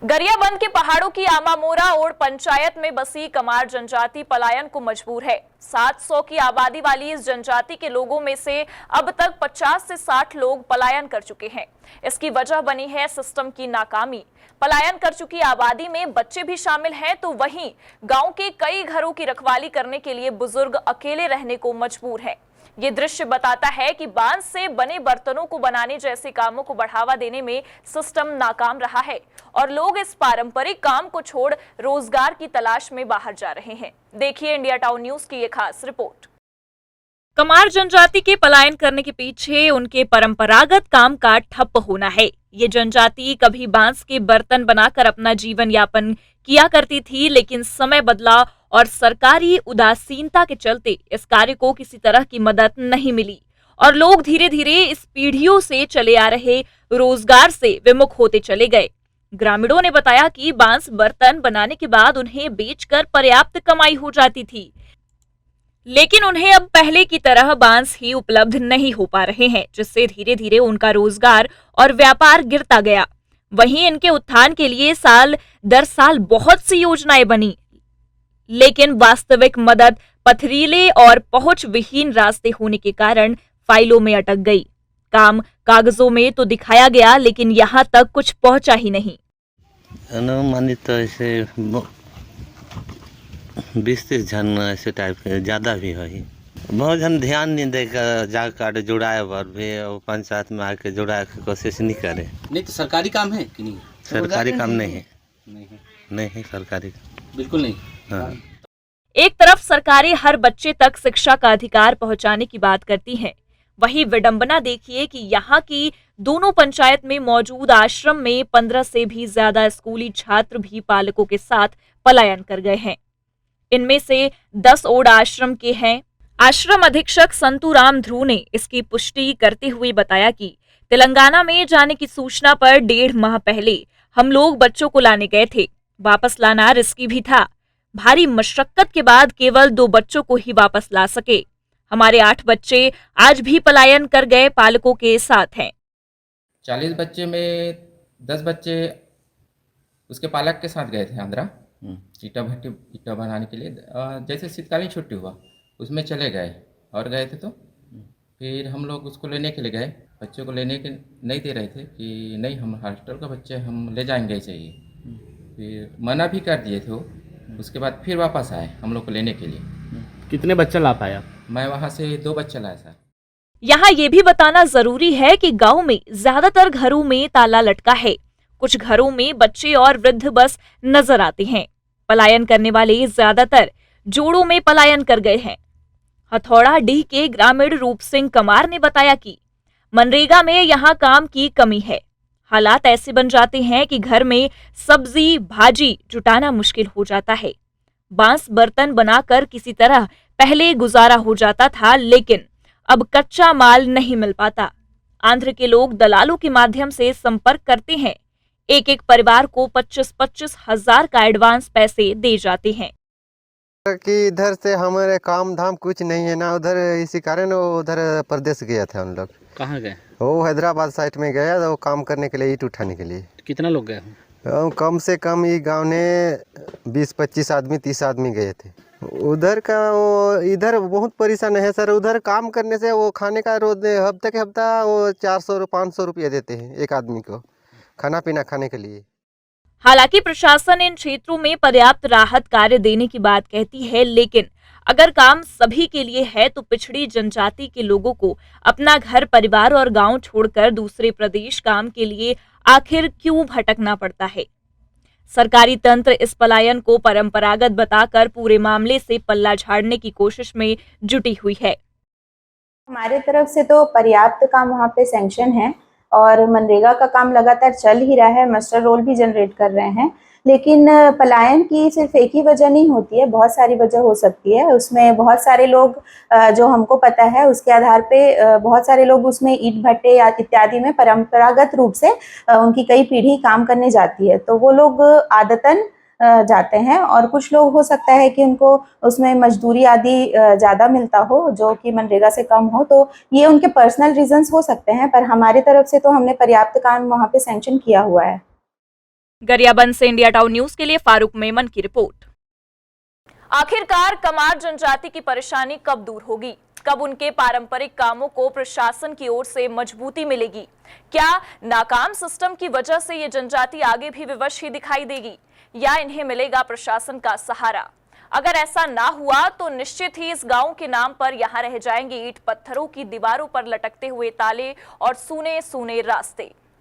गरियाबंद के पहाड़ों की आमामोरा ओड़ पंचायत में बसी कमार जनजाति पलायन को मजबूर है। 700 की आबादी वाली इस जनजाति के लोगों में से अब तक 50 से 60 लोग पलायन कर चुके हैं। इसकी वजह बनी है सिस्टम की नाकामी। पलायन कर चुकी आबादी में बच्चे भी शामिल हैं, तो वहीं गांव के कई घरों की रखवाली करने के लिए बुजुर्ग अकेले रहने को मजबूर हैं। ये दृश्य बताता है कि बांस से बने बर्तनों को बनाने जैसे कामों को बढ़ावा देने में सिस्टम नाकाम रहा है और लोग इस पारंपरिक काम को छोड़ रोजगार की तलाश में बाहर जा रहे हैं। देखिए इंडिया टाउन न्यूज की ये खास रिपोर्ट। कमार जनजाति के पलायन करने के पीछे उनके परंपरागत काम का ठप्प होना है। ये जनजाति कभी बांस के बर्तन बनाकर अपना जीवन यापन किया करती थी, लेकिन समय बदला और सरकारी उदासीनता के चलते इस कार्य को किसी तरह की मदद नहीं मिली और लोग धीरे धीरे इस पीढ़ियों से चले आ रहे रोजगार से विमुख होते चले गए। ग्रामीणों ने बताया कि बांस बर्तन बनाने के बाद उन्हें बेचकर पर्याप्त कमाई हो जाती थी, लेकिन उन्हें अब पहले की तरह बांस ही उपलब्ध नहीं हो पा रहे हैं, जिससे धीरे धीरे उनका रोजगार और व्यापार गिरता गया। वहीं इनके उत्थान के लिए साल दर साल बहुत सी योजनाएं बनी, लेकिन वास्तविक मदद पथरीले और पहुंच विहीन रास्ते होने के कारण फाइलों में अटक गई। काम कागजों में तो दिखाया गया, लेकिन यहाँ तक कुछ पहुंचा ही नहीं। अनुमानित तो ऐसे 20-30 जन ऐसे टाइप के ज़्यादा भी है। बहुत जन ध्यान नहीं देकर जा काट जुड़ाए पर भी वो पंचायत में आके जुड़ाए की कोशिश नहीं करे। नहीं तो सरकारी काम है कि नहीं? सरकारी काम नहीं है, नहीं है सरकारी बिल्कुल नहीं। हाँ। एक तरफ सरकारें हर बच्चे तक शिक्षा का अधिकार पहुंचाने की बात करती हैं, वहीं विडंबना देखिए कि यहाँ की दोनों पंचायत में मौजूद आश्रम में 15 से भी ज्यादा स्कूली छात्र भी पालकों के साथ पलायन कर गए हैं। इनमें से 10 ओड आश्रम के हैं। आश्रम अधीक्षक संतूराम ध्रुव ने इसकी पुष्टि करते हुए बताया कि तेलंगाना में जाने की सूचना पर 1.5 माह पहले हम लोग बच्चों को लाने गए थे। वापस लाना रिस्की भी था। भारी मशक्कत के बाद केवल 2 बच्चों को ही वापस ला सके। हमारे 8 बच्चे आज भी पलायन कर गए पालकों के साथ हैं। 40 बच्चे में 10 बच्चे उसके पालक के साथ गए थे आंध्रा ईटा बनाने के लिए। जैसे शीतकालीन छुट्टी हुआ उसमें चले गए और गए थे, तो फिर हम लोग उसको लेने के लिए गए। बच्चों को लेने के नहीं दे रहे थे कि नहीं हम हॉस्टल का बच्चे हम ले जाएंगे चाहिए। फिर मना भी कर दिए थे वो। उसके बाद फिर वापस आए हम लोग को लेने के लिए। कितने बच्चे ला पाया? मैं वहाँ से 2 बच्चे लाया सर। यहाँ ये भी बताना जरूरी है कि गांव में ज्यादातर घरों में ताला लटका है। कुछ घरों में बच्चे और वृद्ध बस नजर आते हैं। पलायन करने वाले ज्यादातर जोड़ों में पलायन कर गए हैं। हथौड़ा डीह के ग्रामीण रूप सिंह कमार ने बताया कि मनरेगा में यहाँ काम की कमी है। हालात ऐसे बन जाते हैं कि घर में सब्जी भाजी जुटाना मुश्किल हो जाता है। बांस बर्तन बनाकर किसी तरह पहले गुजारा हो जाता था, लेकिन अब कच्चा माल नहीं मिल पाता। आंध्र के लोग दलालों के माध्यम से संपर्क करते हैं। एक परिवार को 25-25 हजार का एडवांस पैसे दे जाते हैं। कि इधर से हमारे काम धाम कुछ नहीं है ना, उधर इसी कारण वो उधर प्रदेश गया था। हम लोग कहाँ गए? वो हैदराबाद साइड में गया वो काम करने के लिए, ईंट उठाने के लिए। कितना लोग गए? कम से कम ये गांव ने 20-25 आदमी 30 आदमी गए थे। उधर का वो इधर बहुत परेशान है सर। उधर काम करने से वो खाने का रोज हफ्ते के हफ्ता वो 400-500 रुपया देते हैं एक आदमी को खाना पीना खाने के लिए। हालांकि प्रशासन इन क्षेत्रों में पर्याप्त राहत कार्य देने की बात कहती है, लेकिन अगर काम सभी के लिए है तो पिछड़ी जनजाति के लोगों को अपना घर परिवार और गांव छोड़कर दूसरे प्रदेश काम के लिए आखिर क्यों भटकना पड़ता है। सरकारी तंत्र इस पलायन को परंपरागत बताकर पूरे मामले से पल्ला झाड़ने की कोशिश में जुटी हुई है। हमारे तरफ से तो पर्याप्त काम वहाँ पे सैंक्शन है और मनरेगा का काम लगातार चल ही रहा है। मास्टर रोल भी जनरेट कर रहे हैं, लेकिन पलायन की सिर्फ एक ही वजह नहीं होती है, बहुत सारी वजह हो सकती है। उसमें बहुत सारे लोग जो हमको पता है उसके आधार पे बहुत सारे लोग उसमें ईंट भट्टे इत्यादि में परंपरागत रूप से उनकी कई पीढ़ी काम करने जाती है, तो वो लोग आदतन जाते हैं। और कुछ लोग हो सकता है कि उनको उसमें मजदूरी आदि ज़्यादा मिलता हो जो कि मनरेगा से कम हो, तो ये उनके पर्सनल रीजंस हो सकते हैं। पर हमारी तरफ से तो हमने पर्याप्त काम वहाँ पे सैंक्शन किया हुआ है। गरियाबंद से इंडिया टाउन न्यूज के लिए फारूक मेमन की रिपोर्ट। आखिरकार कमार जनजाति की परेशानी कब दूर होगी? कब उनके पारंपरिक कामों को प्रशासन की ओर से मजबूती मिलेगी? क्या नाकाम सिस्टम की वजह से ये जनजाति आगे भी विवश ही दिखाई देगी या इन्हें मिलेगा प्रशासन का सहारा? अगर ऐसा ना हुआ तो निश्चित ही इस गांव के नाम पर यहां रह जाएंगे ईंट पत्थरों की दीवारों पर लटकते हुए ताले और सूने सूने रास्ते।